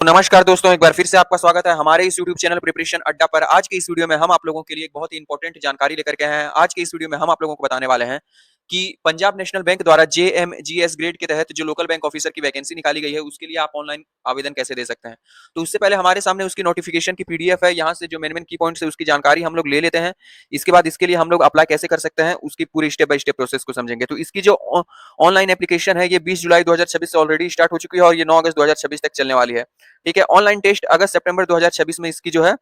तो नमस्कार दोस्तों, एक बार फिर से आपका स्वागत है हमारे इस यूट्यूब चैनल प्रिपरेशन अड्डा पर। आज के इस वीडियो में हम आप लोगों के लिए एक बहुत ही इंपॉर्टेंट जानकारी लेकर के आए हैं। आज के इस वीडियो में हम आप लोगों को बताने वाले हैं कि पंजाब नेशनल बैंक द्वारा जेएमजीएस ग्रेड के तहत जो लोकल बैंक ऑफिसर की वैकेंसी निकाली गई है, उसके लिए आप ऑनलाइन आवेदन कैसे दे सकते हैं। तो उससे पहले हमारे सामने उसकी नोटिफिकेशन की पीडीएफ है। यहाँ से जो मेन मेन की पॉइंट्स है उसकी जानकारी हम लोग ले लेते हैं। इसके बाद इसके लिए हम लोग अप्लाई कैसे कर सकते हैं, उसकी पूरी स्टेप बाय स्टेप प्रोसेस को समझेंगे। तो इसकी जो ऑनलाइन एप्लीकेशन है, ये 20 जुलाई 2026 से ऑलरेडी स्टार्ट हो चुकी है और ये 9 अगस्त 2026 तक चलने वाली है। ठीक है, ऑनलाइन टेस्ट अगस्त सितंबर 2026 में इसकी जो है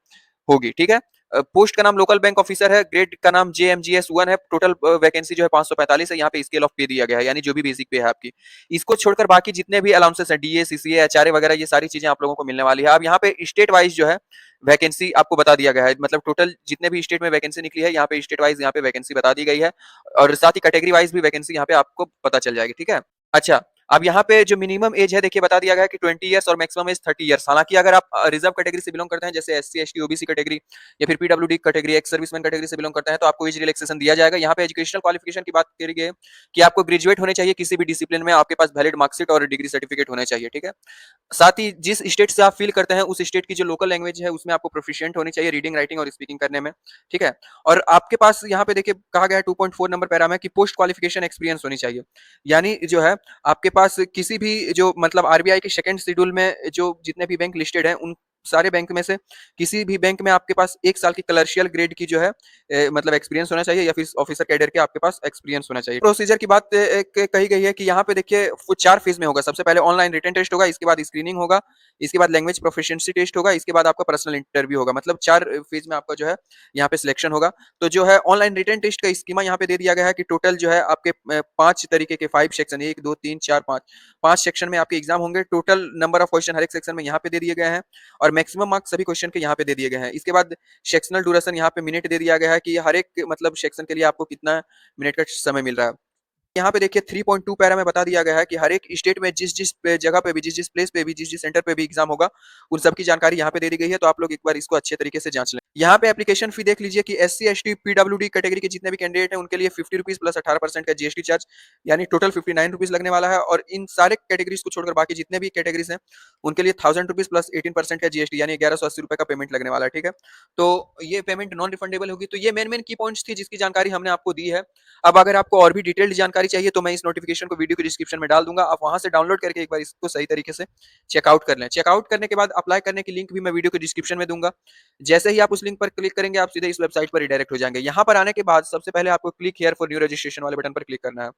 होगी। ठीक है, पोस्ट का नाम लोकल बैंक ऑफिसर है, ग्रेड का नाम JMGS 1 है। टोटल वैकेंसी जो है 545 है। यहाँ पे स्केल ऑफ पे दिया गया है, यानी जो भी बेसिक पे है आपकी। इसको छोड़कर बाकी जितने भी अलाउंसेस है, डीए, सीसीए, एचआरए वगैरह, ये सारी चीजें आप लोगों को मिलने वाली है। अब यहाँ पे स्टेट वाइज जो है वैकेंसी आपको बता दिया गया है, मतलब टोटल जितने भी स्टेट में वैकेंसी निकली है, यहाँ पे स्टेट वाइज यहाँ पे वैकेंसी बता दी गई है और साथ ही कैटेगरी वाइज भी वैकेंसी यहाँ पे आपको पता चल जाएगी। ठीक है, अच्छा, अब यहाँ पे जो मिनिमम एज है, देखिए बता दिया गया है कि 20 इयर्स और मैक्सिमम एज 30 इयर्स। हालांकि अगर आप रिजर्व कैटेगरी से बिलोंग करते हैं, जैसे एससी एसटी ओबीसी कैटेगरी या फिर PWD category, ex serviceman category से बिलोंग करते हैं, तो आपको एज रिलैक्सेशन दिया जाएगा। यहाँ पे एजुकेशनल क्वालिफिकेशन की बात करी गई है कि आपको ग्रेजुएट होने चाहिए किसी भी डिसिप्लिन में, आपके पास वैलिड मार्कशीट और डिग्री सर्टिफिकेट होने चाहिए। ठीक है, साथ ही जिस स्टेट से आप फील करते हैं, उस स्टेट की जो लोकल लैंग्वेज है उसमें आपको प्रोफिशिएंट होनी चाहिए रीडिंग, राइटिंग और स्पीकिंग करने में। ठीक है, और आपके पास यहाँ पे देखिए कहा गया है 2.4 नंबर पैरा में कि पोस्ट क्वालिफिकेशन एक्सपीरियंस होनी चाहिए। यानी जो है आपके पास किसी भी जो मतलब आरबीआई के सेकंड शेड्यूल में जो जितने भी बैंक लिस्टेड हैं, उन सारे बैंक में से किसी भी बैंक में आपके पास 1 साल की कलर्शियल ग्रेड की जो है मतलब एक्सपीरियंस होना चाहिए या फिर ऑफिसर कैडर के आपके पास एक्सपीरियंस होना चाहिए। प्रोसीजर की बात कही गई है कि यहाँ पे देखिए 4 फेज में होगा। सबसे पहले ऑनलाइन रिटन टेस्ट होगा, इसके बाद स्क्रीनिंग होगा, इसके बाद लैंग्वेज प्रोफिशिएंसी टेस्ट होगा, इसके बाद आपका पर्सनल इंटरव्यू होगा। मतलब 4 फेज में आपका जो है यहाँ पे सिलेक्शन होगा। तो जो है ऑनलाइन रिटन टेस्ट का स्कीमा यहाँ पे दे दिया गया है कि टोटल जो है आपके 5 तरीके के 5 सेक्शन, 1 2 3 4 5 सेक्शन में आपके एग्जाम होंगे। टोटल नंबर ऑफ क्वेश्चन हर एक सेक्शन में यहाँ पे दे दिए गए हैं और मैक्सिमम मार्क्स सभी क्वेश्चन के यहाँ पे दे दिए गए हैं। इसके बाद सेक्शनल ड्यूरेशन यहाँ पे मिनट दे दिया गया है कि हर एक मतलब सेक्शन के लिए आपको कितना मिनट का समय मिल रहा है। यहाँ पे देखिए 3.2 पैरा में बता दिया गया है कि हर एक स्टेट में जिस-जिस जगह पे भी, जिस-जिस प्लेस पे भी, जिस-जिस सेंटर पे भी एग्जाम होगा, उन सब की जानकारी यहाँ पे दे दी गई है। तो आप लोग एक बार इसको अच्छे तरीके से जांच लें। यहाँ पे एप्लीकेशन फी देख लीजिए कि एससी, एसटी, पीडब्ल्यूडी कैटेगरी के जितने भी कैंडिडेट हैं, उनके लिए ₹50 प्लस 18% का जीएसटी चार्ज, यानी टोटल ₹59 लगने वाला है। और इन सारे कैटेगरीज को छोड़कर बाकी जितने भी कैटेगरीज हैं, उनके लिए ₹1000 प्लस 18% का जीएसटी, यानी ₹1180 का पेमेंट लगने वाला है। ठीक है, तो ये पेमेंट नॉन रिफंडेबल होगी। तो ये मेन मेन की पॉइंट्स थी जिसकी जानकारी हमने आपको दी है। अब अगर आपको और भी डिटेल्ड जानकारी चाहिए तो मैं इस नोटिफिकेशन को वीडियो के डिस्क्रिप्शन में डाल दूंगा, आप वहां से डाउनलोड करके एक बार इसको सही तरीके से चेकआउट कर लें। चेकआउट करने के बाद अप्लाई करने की लिंक भी मैं वीडियो के डिस्क्रिप्शन में दूंगा। जैसे ही आप उस लिंक पर क्लिक करेंगे, आप सीधे इस वेबसाइट पर रिडायरेक्ट हो जाएंगे। यहाँ पर आने के बाद सबसे पहले आपको click here for new registration वाले बटन पर क्लिक करना है।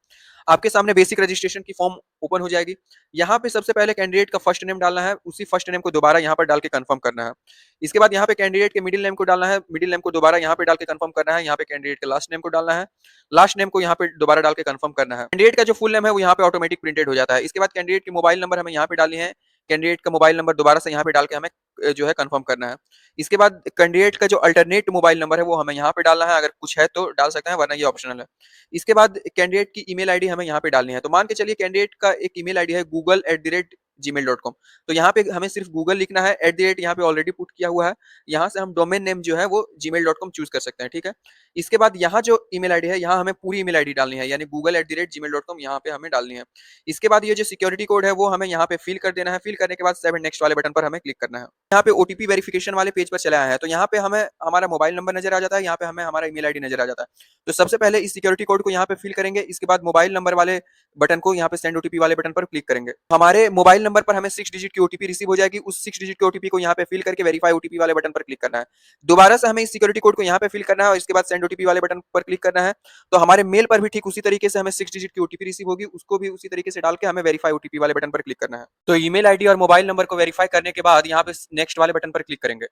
आपके सामने बेसिक रजिस्ट्रेशन की फॉर्म ओपन हो जाएगी। यहाँ पे सबसे पहले कैंडिडेट का फर्स्ट नेम डालना है, उसी फर्स्ट नेम को दोबारा यहाँ पर डाल के कंफर्म करना है। इसके बाद यहाँ पे कैंडिडेट के मिडिल नेम को डालना है, मिडिल नेम को दोबारा यहाँ पे डाल के कंफर्म करना है। यहाँ पे कैंडिडेट के लास्ट नेम को डालना है, लास्ट नेम को यहाँ पे दोबारा डाल के कंफर्म करना है। कैंडिडेट का जो फुल नेम है वो यहाँ पे ऑटोमेटिक प्रिंटेड हो जाता है। इसके बाद कैंडिडेट की मोबाइल नंबर हमें यहाँ पे डालनी है, कैंडिडेट का मोबाइल नंबर दोबारा से यहाँ पे डाल के हमें जो है कंफर्म करना है। इसके बाद कैंडिडेट का जो अल्टरनेट मोबाइल नंबर है वो हमें यहाँ पे डालना है, अगर कुछ है तो डाल सकते हैं वरना ये ऑप्शनल है। इसके बाद कैंडिडेट की ईमेल आईडी हमें यहाँ पे डालनी है। तो मान के चलिए कैंडिडेट का एक ईमेल आईडी है google@gmail.com, तो यहाँ पे हमें सिर्फ गूगल लिखना है, @ यहाँ पे ऑलरेडी पुट किया हुआ है। यहाँ से हम डोमेन नेम जो है वो gmail.com चूज कर सकते हैं। ठीक है, इसके बाद यहाँ जो ईमेल आईडी है, यहाँ हमें पूरी ईमेल आईडी डालनी है, यानी google@gmail.com यहाँ पे हमें डालनी है। इसके बाद ये जो सिक्योरिटी कोड है वो हमें यहाँ पे फिल कर देना है। फिल करने के बाद सेव एंड नेक्स्ट वाले बटन पर हमें क्लिक करना है। यहाँ पे ओटीपी वेरिफिकेशन वाले पेज पर चले आए हैं, तो यहाँ पे हमें हमारा मोबाइल नंबर नजर आ जाता है, यहाँ पे हमें हमारा ईमेल आईडी नजर आ जाता है। तो सबसे पहले इस सिक्योरिटी कोड को यहाँ पे फिल करेंगे। इसके बाद मोबाइल नंबर वाले बटन को यहाँ पे सेंड ओटीपी वाले बटन पर क्लिक करेंगे। हमारे मोबाइल नंबर पर हमें 6 डिजिट की ओटीपी रिसीव हो जाएगी। उस 6 डिजिट की ओटीपी को यहाँ पे फिल करके वेरीफाई ओटीपी वाले बटन पर क्लिक करना है। दोबारा से हमें इस सिक्योरिटी कोड को यहाँ पे फिल करना है और इसके बाद सेंड ओटीपी वाले बटन पर क्लिक करना है। तो हमारे मेल पर भी ठीक उसी तरीके से हमें 6 डिजिट की ओटीपी रिसीव होगी, उसको भी उसी तरीके से डाल के हमें वेरीफाई ओटीपी वाले बटन पर क्लिक करना है। तो ईमेल आईडी और मोबाइल नंबर को वेरीफाई करने के बाद यहाँ पे नेक्स्ट वाले बटन पर क्लिक करेंगे।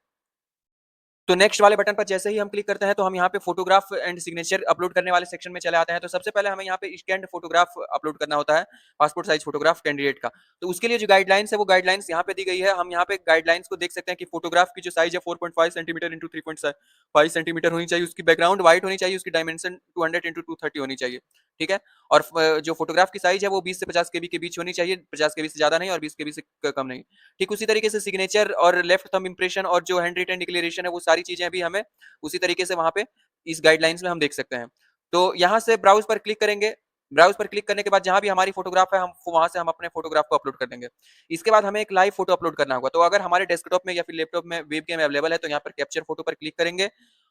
तो नेक्स्ट वाले बटन पर जैसे ही हम क्लिक करते हैं तो हम यहाँ पे फोटोग्राफ एंड सिग्नेचर अपलोड करने वाले सेक्शन में चले आते हैं। तो सबसे पहले हमें यहाँ पे स्कैन्ड फोटोग्राफ अपलोड करना होता है, पासपोर्ट साइज फोटोग्राफ कैंडिडेट का। तो उसके लिए जो गाइडलाइंस है वो गाइडलाइंस यहाँ पे दी गई है। हम यहाँ पे गाइडलाइंस को देख सकते हैं कि फोटोग्राफ की जो साइज है 4.5 सेंटीमीटर इंटू 3.5 सेंटीमीटर होनी चाहिए, उसकी बैकग्राउंड व्हाइट होनी चाहिए, उसकी डायमेंशन 200 इंटू 230 होनी चाहिए। ठीक है, और जो फोटोग्राफ की साइज है वो 20 से 50 केबी के बीच होनी चाहिए, 50 केबी से ज्यादा नहीं और 20 केबी से कम नहीं। ठीक उसी तरीके से सिग्नेचर और लेफ्ट थंब इंप्रेशन और जो हैंड रिटन डिक्लेरेशन है वो सारी चीजें भी हमें उसी तरीके से वहां पे इस गाइडलाइंस में हम देख सकते हैं। तो यहाँ से ब्राउज पर क्लिक करेंगे। ब्राउज़ पर क्लिक करने के बाद जहाँ भी हमारी फ़ोटोग्राफ़ है, हम वहाँ से हम अपने फ़ोटोग्राफ़ को अपलोड कर देंगे। इसके बाद हमें एक लाइव फ़ोटो अपलोड करना होगा, तो अगर हमारे डेस्कटॉप में या फिर लैपटॉप में वेबकैम अवेलेबल है, तो यहाँ पर कैप्चर फ़ोटो पर क्लिक करेंगे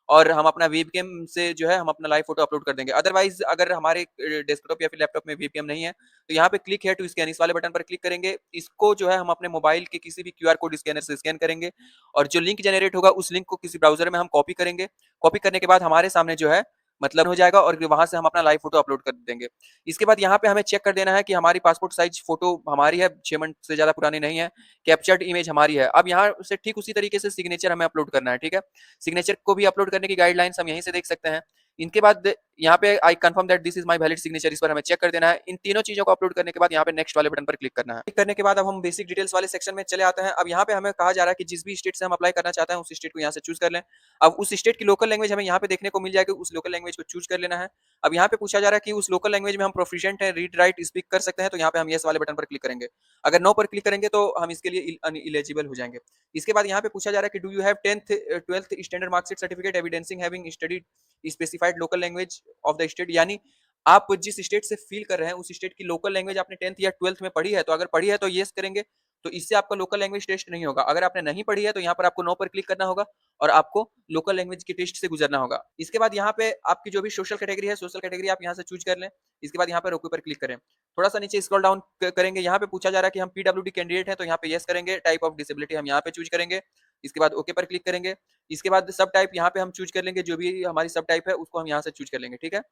और हम अपना वेबकैम से जो है हम अपना लाइव फ़ोटो अपलोड कर देंगे। अदरवाइज़ अगर हमारे डेस्कटॉप या फिर लैपटॉप में वेबकैम नहीं है, तो यहाँ पे क्लिक हियर टू स्कैन इस वाले बटन पर क्लिक करेंगे। इसको जो है हम अपने मोबाइल के किसी भी क्यूआर कोड स्कैनर से स्कैन करेंगे और जो लिंक जनरेट होगा उस लिंक को किसी ब्राउज़र में हम कॉपी करेंगे। कॉपी करने के बाद हमारे सामने जो है मतलब हो जाएगा और वहाँ से हम अपना लाइव फ़ोटो अपलोड कर देंगे। इसके बाद यहाँ पे हमें चेक कर देना है कि हमारी पासपोर्ट साइज़ फ़ोटो हमारी है, 6 मंथ से ज़्यादा पुरानी नहीं है, कैप्चर्ड इमेज हमारी है। अब यहाँ से ठीक उसी तरीके से सिग्नेचर हमें अपलोड करना है, ठीक है? सिग्नेचर को भी अपलोड करने की गाइडलाइंस हम यहीं से देख सकते हैं। इनके बाद यहाँ पे I confirm that this is my valid signature, इस पर हमें चेक कर देना है। इन तीनों चीज़ों को अपलोड करने के बाद यहाँ पे नेक्स्ट वाले बटन पर क्लिक करना है। क्लिक करने के बाद अब हम बेसिक डिटेल्स वाले सेक्शन में चले आते हैं। अब यहाँ पे हमें कहा जा रहा है कि जिस भी स्टेट से हम अप्लाई करना चाहते हैं, उस स्टेट को यहाँ से चूज़ कर लें। अब उस स्टेट की लोकल लैंग्वेज हमें यहाँ पे देखने को मिल जाएगी, उस लोकल लैंग्वेज को चूज़ कर लेना है। अब यहाँ पे पूछा जा रहा है कि उस लोकल लैंग्वेज में हम प्रोफिशिएंट हैं, रीड, राइट, स्पीक कर सकते हैं, तो यहाँ पे हम येस वाले बटन पर क्लिक करेंगे। अगर नो पर क्लिक करेंगे तो हम इसके लिए इलिजिबल हो जाएँगे। इसके बाद यहाँ पे पूछा जा रहा है कि do you have 10th 12th standard marksheet certificate evidencing having studied specified local language of the state, यानी आप जिस स्टेट से फील कर रहे हैं उस स्टेट की लोकल लैंग्वेज आपने 10th या 12th में पढ़ी है, तो अगर पढ़ी है तो येस करेंगे, तो इससे आपका लोकल लैंग्वेज टेस्ट नहीं होगा। अगर आपने नहीं पढ़ी है तो यहाँ पर आपको नो पर क्लिक करना होगा और आपको लोकल लैंग्वेज के टेस्ट से गुजरना होगा। इसके बाद यहाँ पे आपकी जो भी सोशल कैटेगरी है, सोशल कैटेगरी आप यहाँ से चूज कर लें। इसके बाद यहाँ पे ओके पर क्लिक करें। थोड़ा सा नीचे स्क्रॉल डाउन करेंगे, यहाँ पे पूछा जा रहा है कि हम पीडब्ल्यूडी कैंडिडेट हैं, तो यहाँ पे येस करेंगे। टाइप ऑफ डिसेबिलिटी हम यहाँ पे चूज करेंगे। इसके बाद ओके पर क्लिक करेंगे। इसके बाद सब टाइप यहाँ पे हम चूज कर लेंगे, जो भी हमारी सब टाइप है उसको हम यहाँ से चूज कर लेंगे, ठीक है।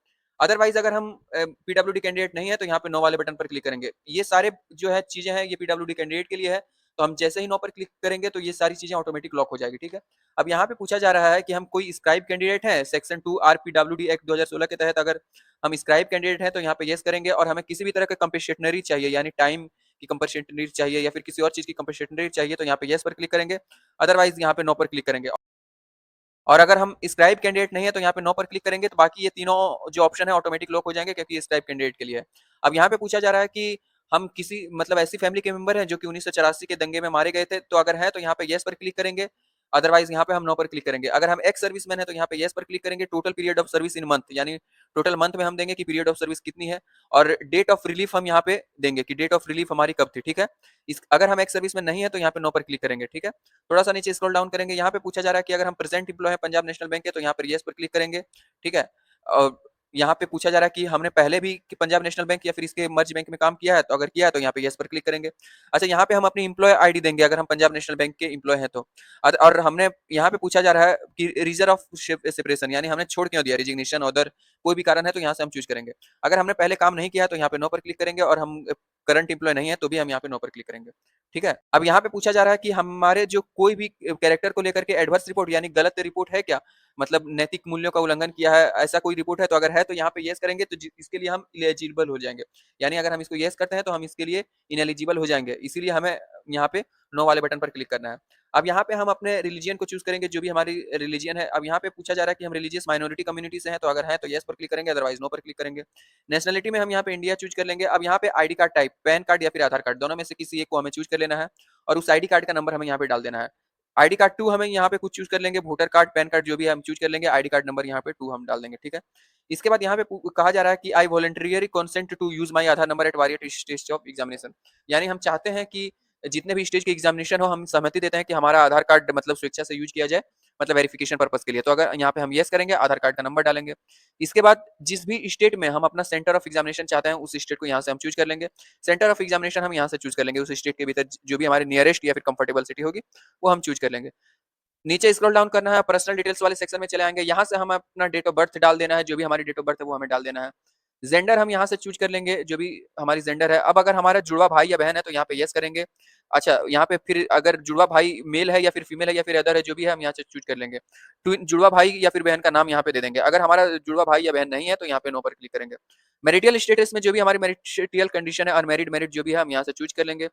अदरवाइज अगर हम पीडब्ल्यूडी कैंडिडेट नहीं है तो यहाँ पे नो वाले बटन पर क्लिक करेंगे। ये सारे जो है चीजें हैं ये पीडब्ल्यूडी कैंडिडेट के लिए है, तो हम जैसे ही नो पर क्लिक करेंगे तो ये सारी चीजें ऑटोमेटिक लॉक हो जाएगी, ठीक है। अब यहाँ पे पूछा जा रहा है कि हम कोई स्क्राइब कैंडिडेट है सेक्शन 2 आरपीडब्ल्यूडी एक्ट 2016 के तहत, अगर हम स्क्राइब कैंडिडेट हैं तो यहाँ पे यस करेंगे और हमें किसी भी तरह का कंपनसेशनरी चाहिए, यानी टाइम की कंपनसेशनरी चाहिए या फिर किसी और चीज की कंपनसेशनरी चाहिए, तो यहाँ पे यस पर क्लिक करेंगे। अदरवाइज यहाँ पे नो पर क्लिक करेंगे। और अगर हम स्क्राइब कैंडिडेट नहीं है तो यहाँ पे नो पर क्लिक करेंगे, तो बाकी ये तीनों जो ऑप्शन है ऑटोमेटिक लॉक हो जाएंगे, क्योंकि ये स्क्राइब कैंडिडेट के लिए है। अब यहाँ पे पूछा जा रहा है कि हम किसी मतलब ऐसी फैमिली के मेंबर हैं जो कि 1984 के दंगे में मारे गए थे, तो अगर है तो यहाँ पे यस पर क्लिक करेंगे। अदरवाइज यहाँ पे हम नो पर क्लिक करेंगे। अगर हम एक्स सर्विसमैन है तो यहाँ पे यस पर क्लिक करेंगे। Total period of service in month, यानी टोटल मंथ में हम देंगे कि पीरियड ऑफ सर्विस कितनी है, और डेट ऑफ रिलीफ हम यहाँ पे देंगे कि डेट ऑफ रिलीफ हमारी कब थी, ठीक है। इस अगर हम एक्स सर्विस में नहीं है तो यहाँ पे नो पर क्लिक करेंगे, ठीक है। थोड़ा सा नीचे स्क्रॉल डाउन करेंगे, यहाँ पे पूछा जा रहा है कि अगर हम प्रेजेंट एम्प्लॉय है पंजाब नेशनल बैंक के, तो यहाँ पर यस पर क्लिक करेंगे, ठीक है। और यहाँ पे पूछा जा रहा है कि हमने पहले भी कि पंजाब नेशनल बैंक या फिर इसके मर्ज बैंक में काम किया है, तो अगर किया है तो यहाँ पे यस पर क्लिक करेंगे। अच्छा, यहाँ पे हम अपनी एम्प्लॉय आईडी देंगे अगर हम पंजाब नेशनल बैंक के एम्प्लॉय हैं तो। और हमने यहाँ पे पूछा जा रहा है कि रीजन ऑफ सेपरेशन, यानी हमने छोड़ क्यों दिया, रिजिग्नेशन, अदर कोई भी कारण है तो यहाँ से हम चूज करेंगे। अगर हमने पहले काम नहीं किया है तो यहाँ पे नो पर क्लिक करेंगे, और हम करंट एम्प्लॉय नहीं है तो भी हम यहाँ पे नो पर क्लिक करेंगे, ठीक है। अब यहाँ पे पूछा जा रहा है कि हमारे जो कोई भी कैरेक्टर को लेकर के एडवर्स रिपोर्ट यानी गलत रिपोर्ट है क्या, मतलब नैतिक मूल्यों का उल्लंघन किया है, ऐसा कोई रिपोर्ट है, तो अगर है तो यहाँ पे यस करेंगे, तो इसके लिए हम इलिजिबल हो जाएंगे। यानी अगर हम इसको यस करते हैं तो हम इसके लिए इनएलिजिबल हो जाएंगे, इसीलिए हमें यहाँ पे नो वाले बटन पर क्लिक करना है। अब यहाँ पे हम अपने रिलीजियन को चूज करेंगे, जो भी हमारी रिलीजियन है। अब यहाँ पे पूछा जा रहा है कि हम रिलीजियस माइनॉरिटी कम्युनिटी से हैं, तो अगर है तो यस पर क्लिक करेंगे, अदरवाइज नो पर क्लिक करेंगे। नेशनलिटी में हम यहाँ पे इंडिया चूज कर लेंगे। अब यहाँ पे ID card type pan card या फिर आधार कार्ड, दोनों में से किसी एक को हमें चूज कर लेना है, और उस आईडी कार्ड का नंबर हमें यहाँ पे डाल देना है। आईडी कार्ड 2 हमें यहाँ पे कुछ चूज कर लेंगे, वोटर कार्ड, पैन कार्ड जो भी है हम चूज कर लेंगे, आईडी कार्ड नंबर यहाँ पे 2 हम डाल देंगे, ठीक है। इसके बाद यहाँ पे कहा जा रहा है कि I voluntarily consent to use my Aadhaar number at various stage of examination, यानी हम चाहते हैं कि जितने भी स्टेज के एग्जामिनेशन हो हम सहमति देते हैं कि हमारा आधार कार्ड मतलब स्वेच्छा से यूज किया जाए, मतलब वेरिफिकेशन पर्पस के लिए। तो अगर यहाँ पे हम येस करेंगे, आधार कार्ड का नंबर डालेंगे। इसके बाद जिस भी स्टेट में हम अपना सेंटर ऑफ एग्जामिनेशन चाहते हैं उस स्टेट को यहाँ से हम चूज कर लेंगे। सेंटर ऑफ एग्जामिनेशन हम यहाँ से चूज कर लेंगे, उस स्टेट के भीतर जो भी हमारे नियरेस्ट या फिर कंफर्टेबल सिटी होगी वो हम चूज कर लेंगे। नीचे स्क्रॉल डाउन करना है, पर्सनल डिटेल्स वाले सेक्शन में चले आएंगे। यहाँ से हम अपना डेट ऑफ बर्थ डाल देना है, जो भी हमारी डेट ऑफ बर्थ है वो हमें डाल देना है। जेंडर हम यहाँ से चूज कर लेंगे, जो भी हमारी जेंडर है। अब अगर हमारा जुड़वा भाई या बहन है तो यहाँ पे यस करेंगे। अच्छा, यहाँ पे फिर अगर जुड़वा भाई मेल है या फिर फीमेल है या फिर अदर है, जो भी है हम यहाँ से चूज कर लेंगे। जुड़वा भाई या फिर बहन का नाम यहाँ पे दे देंगे। अगर हमारा जुड़वा भाई या बहन नहीं है तो यहाँ पे नो पर क्लिक करेंगे। मैरिटल स्टेटस में जो भी हमारी मैरिटल कंडीशन है, अनमैरिड मैरिड जो भी है हम यहाँ से चूज कर लेंगे।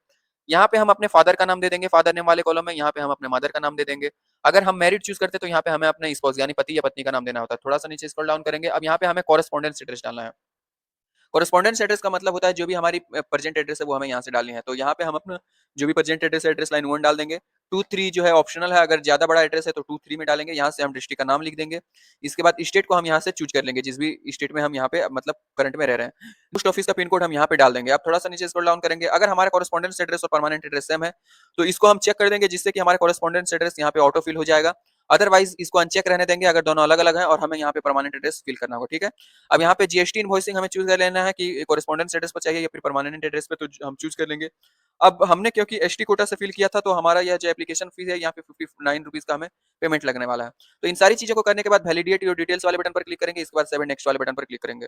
यहाँ पे हम अपने फादर का नाम दे देंगे, फादर नेम वाले कॉलम में। यहाँ पे हम अपने मदर का नाम दे देंगे। अगर हम मैरिड चूज करते तो यहाँ पे हमें अपने स्पाउस यानी पति या पत्नी का नाम देना होता है। थोड़ा सा नीचे स्क्रॉल डाउन करेंगे। अब यहाँ पे हमें कॉरेस्पॉन्डेंस एड्रेस डालना है। कॉरेस्पॉन्डेंस एड्रेस का मतलब होता है जो भी हमारी प्रेजेंट एड्रेस है वो हमें यहाँ से डालनी है। तो यहाँ पे हम अपना जो भी प्रेजेंट एड्रेस है, एड्रेस लाइन 1 डाल देंगे। 23 जो है ऑप्शनल है, अगर ज़्यादा बड़ा एड्रेस है तो 23 में डालेंगे, यहाँ से हम डिस्ट्रिक्ट का नाम लिख देंगे। इसके बाद स्टेट को हम यहाँ से चूज़ कर लेंगे, जिस भी स्टेट में हम यहाँ पे मतलब करंट में रह रहे हैं। पोस्ट ऑफिस का पिन कोड हम यहाँ पे डाल देंगे। अब थोड़ा-सा नीचे स्क्रॉल डाउन करेंगे, अगर हमारा कॉरेस्पोंडेंस एड्रेस और परमानेंट एड्रेस सेम है, तो इसको हम चेक कर देंगे, जिससे कि हमारा कॉरेस्पोंडेंस एड्रेस यहाँ पे ऑटो फिल हो जाएगा। अदरवाइज़ इसको अनचेक रहने देंगे, अगर दोनों अलग-अलग हैं और हमें यहाँ पे परमानेंट एड्रेस फिल करना होगा, ठीक है? अब यहाँ पे जीएसटी इनवॉइसिंग हमें चूज़ कर लेना है कि कॉरेस्पोंडेंस एड्रेस पर चाहिए या फिर परमानेंट एड्रेस पे, तो हम चूज़ कर लेंगे। अब हमने क्योंकि एसटी कोटा से फिल किया था, तो हमारा यह जो एप्लीकेशन फीस है, यहाँ पे 59 रुपीज़ का हमें पेमेंट लगने वाला है। तो इन सारी चीज़ों को करने के बाद वैलिडेट योर डिटेल्स वाले बटन पर क्लिक करेंगे, इसके बाद सेव एंड नेक्स्ट वाले बटन पर क्लिक करेंगे।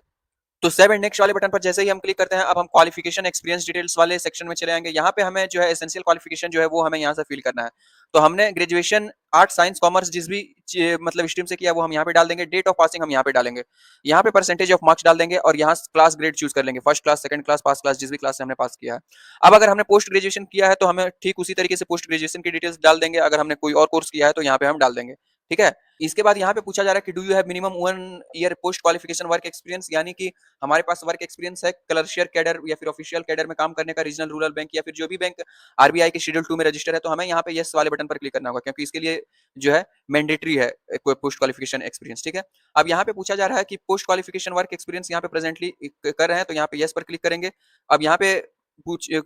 तो सेव एंड नेक्स्ट वाले बटन पर जैसे ही हम क्लिक करते हैं, अब हम क्वालिफिकेशन एक्सपीरियंस डिटेल्स वाले सेक्शन में चले आएंगे। यहाँ पे हमें जो है एसेंशियल क्वालिफिकेशन जो है वो हमें यहाँ से फिल करना है। तो हमने ग्रेजुएशन आर्ट साइंस कॉमर्स जिस भी मतलब स्ट्रीम से किया वो हम यहाँ पे डाल देंगे। डेट ऑफ पासिंग हम यहाँ पे डालेंगे। यहाँ पे परसेंटेज ऑफ मार्क्स डाल देंगे और यहाँ क्लास ग्रेड चूज कर लेंगे, फर्स्ट क्लास, सेकंड क्लास, पास क्लास, जिस भी क्लास से हमने पास किया है। अब अगर हमने पोस्ट ग्रेजुएशन किया है तो हमें ठीक उसी तरीके से पोस्ट ग्रेजुएशन की डिटेल्स डाल देंगे। अगर हमने कोई और कोर्स किया है तो यहाँ पे हम डाल देंगे, ठीक है। इसके बाद यहाँ पे पूछा जा रहा है कि do you have minimum 1 year post qualification work experience, यानी कि हमारे पास वर्क एक्सपीरियंस है क्लर्शियर कैडर या फिर ऑफिशियल कैडर में काम करने का, रीजनल रूरल बैंक या फिर जो भी बैंक आरबीआई के शेड्यूल 2 में रजिस्टर है, तो हमें यहाँ पे यस वाले बटन पर क्लिक करना होगा, क्योंकि इसके लिए जो है मैंडेटरी है पोस्ट क्वालिफिकेशन एक्सपीरियंस, ठीक है। अब यहाँ पे पूछा जा रहा है कि पोस्ट क्वालिफिकेशन वर्क एक्सपीरियंस यहाँ पे प्रेजेंटली कर रहे हैं, तो यहाँ पे यस पर क्लिक करेंगे। अब यहाँ पे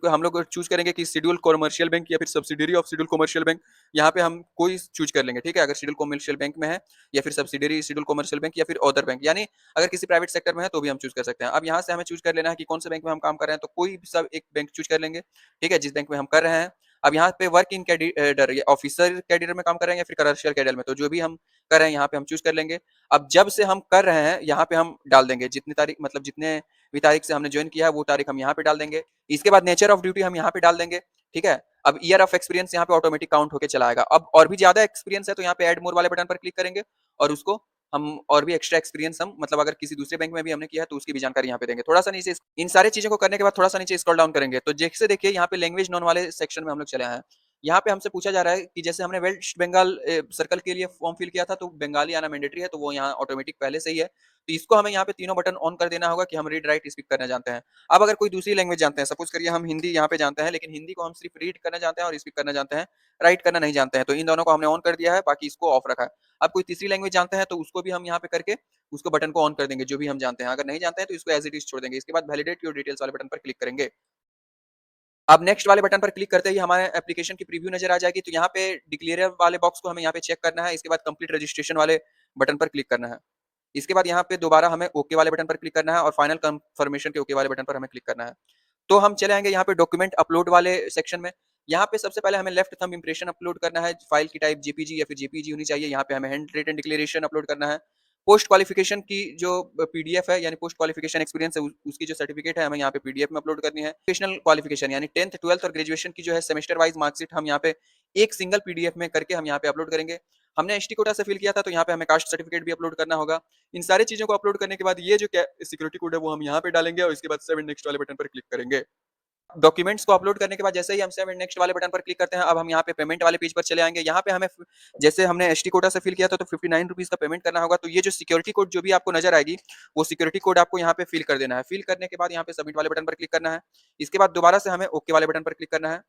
हम लोग चूज करेंगे कि शेड्यूल कॉमर्शियल बैंक या फिर subsidiary of schedule commercial bank, यहाँ पे हम कोई चूज कर लेंगे, ठीक है। अगर शेड्यूल कॉमर्शियल बैंक में है या फिर सब्सिडरी शेड्यूल कॉमर्शियल बैंक या फिर अदर बैंक, यानी अगर किसी प्राइवेट सेक्टर में है तो भी हम चूज कर सकते हैं। अब यहाँ से हमें चूज कर लेना है कि कौन से बैंक में हम काम कर रहे हैं, तो कोई भी सब एक बैंक चूज कर लेंगे, ठीक है, जिस बैंक में हम कर रहे हैं। अब यहाँ पे वर्क इन कैडर या ऑफिसर कैडर में काम कर रहे हैं या फिर कमर्शियल कैडर में, तो जो भी हम कर रहे हैं यहाँ पे हम चूज कर लेंगे। अब जब से हम कर रहे हैं यहाँ पे हम डाल देंगे, जितनी तारीख मतलब जितने भी तारीख से हमने ज्वाइन किया है वो तारीख हम यहाँ पे डाल देंगे। इसके बाद नेचर ऑफ ड्यूटी हम यहाँ पे डाल देंगे, ठीक है। अब ईयर ऑफ एक्सपीरियंस यहाँ पे ऑटोमेटिक काउंट होकर चला आएगा। अब और भी ज्यादा एक्सपीरियंस है तो यहाँ पे ऐड मोर वाले बटन पर क्लिक करेंगे और उसको हम और भी एक्स्ट्रा एक्सपीरियंस हम मतलब अगर किसी दूसरे बैंक में भी हमने किया है तो उसकी भी जानकारी यहाँ पे देंगे। थोड़ा सा नीचे इन सारी चीजों को करने के बाद थोड़ा सा नीचे स्क्रॉल डाउन करेंगे तो जैसे देखिए यहाँ पे लैंग्वेज नॉन वाले सेक्शन में हम लोग चले आए हैं। यहाँ पे हमसे पूछा जा रहा है कि जैसे हमने वेस्ट बंगाल सर्कल के लिए फॉर्म फिल किया था तो बंगाली आना मैंडेटरी है, तो वो यहाँ ऑटोमेटिक पहले से ही है। तो इसको हमें यहाँ पे तीनों बटन ऑन कर देना होगा कि हम रीड राइट स्पीक करना जानते हैं। अब अगर कोई दूसरी लैंग्वेज जानते हैं, सपोज करिए हम हिंदी यहाँ पे जानते हैं, लेकिन हिंदी को हम सिर्फ रीड करना जानते हैं और स्पीक करना जानते हैं, राइट करना नहीं जानते हैं, तो इन दोनों को हमने ऑन कर दिया है, बाकी इसको ऑफ रखा है। अब कोई तीसरी लैंग्वेज जानते हैं तो उसको भी हम यहाँ पे करके उसको बटन को ऑन कर देंगे, जो भी हम जानते हैं। अगर नहीं जानते हैं तो इसको एज इट इज छोड़ देंगे। इसके बाद वैलिडेट योर डिटेल्स वाले बटन पर क्लिक करेंगे। अब नेक्स्ट वाले बटन पर क्लिक करते ही हमारे एप्लीकेशन की प्रीव्यू नजर आ जाएगी। तो यहाँ पे डिक्लेयर वाले बॉक्स को हमें यहाँ पे चेक करना है। इसके बाद कंप्लीट रजिस्ट्रेशन वाले बटन पर क्लिक करना है। इसके बाद यहाँ पे दोबारा हमें ओके वाले बटन पर क्लिक करना है और फाइनल कंफर्मेशन के ओके वाले बटन पर हमें क्लिक करना है। तो हम चले आएंगे यहाँ पे डॉक्यूमेंट अपलोड वाले सेक्शन में। यहाँ पे सबसे पहले हमें लेफ्ट थंब इंप्रेशन अपलोड करना है। फाइल की टाइप जेपीजी या फिर जेपीजी होनी चाहिए। यहाँ पे हमें हैंड रिटन डिक्लेरेशन अपलोड करना है। पोस्ट क्वालिफिकेशन की जो पीडीएफ है यानी पोस्ट क्वालिफिकेशन एक्सपीरियंस है उसकी जो सर्टिफिकेट है हमें यहाँ पे पीडीएफ में अपलोड करनी है। एजुकेशनल क्वालिफिकेशन यानी 10th 12th और ग्रेजुएशन की जो है सेमेस्टर वाइज मार्कशीट हम यहाँ पे एक सिंगल पीडीएफ में करके हम यहाँ पे अपलोड करेंगे। हमने एसटी कोटा से फिल किया था तो यहाँ पे हमें कास्ट सर्टिफिकेट भी अपलोड करना होगा। इन सारी चीजों को अपलोड करने के बाद ये जो सिक्योरिटी कोड है वो हम यहाँ पे डालेंगे और इसके बाद सेव नेक्स्ट वाले बटन पर क्लिक करेंगे। डॉक्यूमेंट्स को अपलोड करने के बाद जैसे ही हम सेव एंड नेक्स्ट वाले बटन पर क्लिक करते हैं, अब हम यहाँ पे पेमेंट वाले पेज पर चले आएंगे। यहाँ पे हमें जैसे हमने एसटी कोटा से फिल किया था तो 59 रुपीज का पेमेंट करना होगा। तो ये जो सिक्योरिटी कोड जो भी आपको नजर आएगी वो सिक्योरिटी कोड आपको यहाँ पे फिल कर देना है। फिल करने के बाद यहाँ पे सबमिट वाले बटन पर क्लिक करना है। इसके बाद दोबारा से हमें ओके वाले बटन पर क्लिक करना है।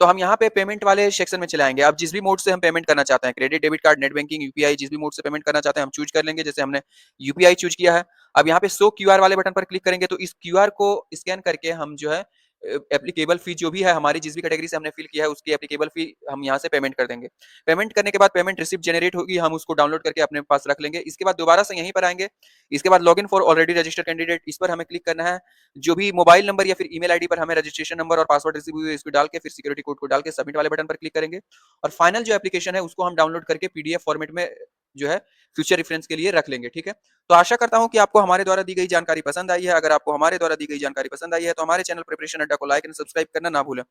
तो हम यहाँ पे पेमेंट वाले सेक्शन में चले आएंगे। अब जिस भी मोड से हम पेमेंट करना चाहते हैं, credit, debit card, net banking, UPI, जिस भी मोड से पेमेंट करना चाहते हैं हम चूज कर लेंगे। जैसे हमने यूपीआई चूज किया है। अब यहाँ पे शो क्यूआर वाले बटन पर क्लिक करेंगे तो इस क्यूआर को स्कैन करके हम जो है एप्लीकेबल फी जो भी है हमारी जिस भी कैटेगरी से हमने फिल किया है उसकी एप्लीकेबल फी हम यहाँ से पेमेंट कर देंगे। पेमेंट करने के बाद पेमेंट रिसिप्ट जनरेट होगी, हम उसको डाउनलोड करके अपने पास रख लेंगे। इसके बाद दोबारा से यहीं पर आएंगे। इसके बाद login for already registered candidate, इस पर हमें क्लिक करना है। जो भी मोबाइल नंबर या फिर ईमेल आईडी पर हमें रजिस्ट्रेशन नंबर और पासवर्ड रिसीव हुई है इसको डाल के फिर सिक्योरिटी कोड को डाल के सबमिट वाले बटन पर क्लिक करेंगे और फाइनल जो एप्लीकेशन है उसको हम डाउनलोड करके पीडीएफ फॉर्मेट में जो है फ्यूचर रेफरेंस के लिए रख लेंगे, ठीक है। तो आशा करता हूं कि आपको हमारे द्वारा दी गई जानकारी पसंद आई है। अगर आपको हमारे द्वारा दी गई जानकारी पसंद आई है तो हमारे चैनल प्रिपरेशन अड्डा को लाइक एंड सब्सक्राइब करना ना भूलें।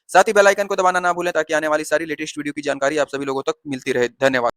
साथ ही बेल आइकन को दबाना ना भूलें ताकि आने वाली सारी लेटेस्ट वीडियो की जानकारी आप सभी लोगों तक मिलती रहे। धन्यवाद।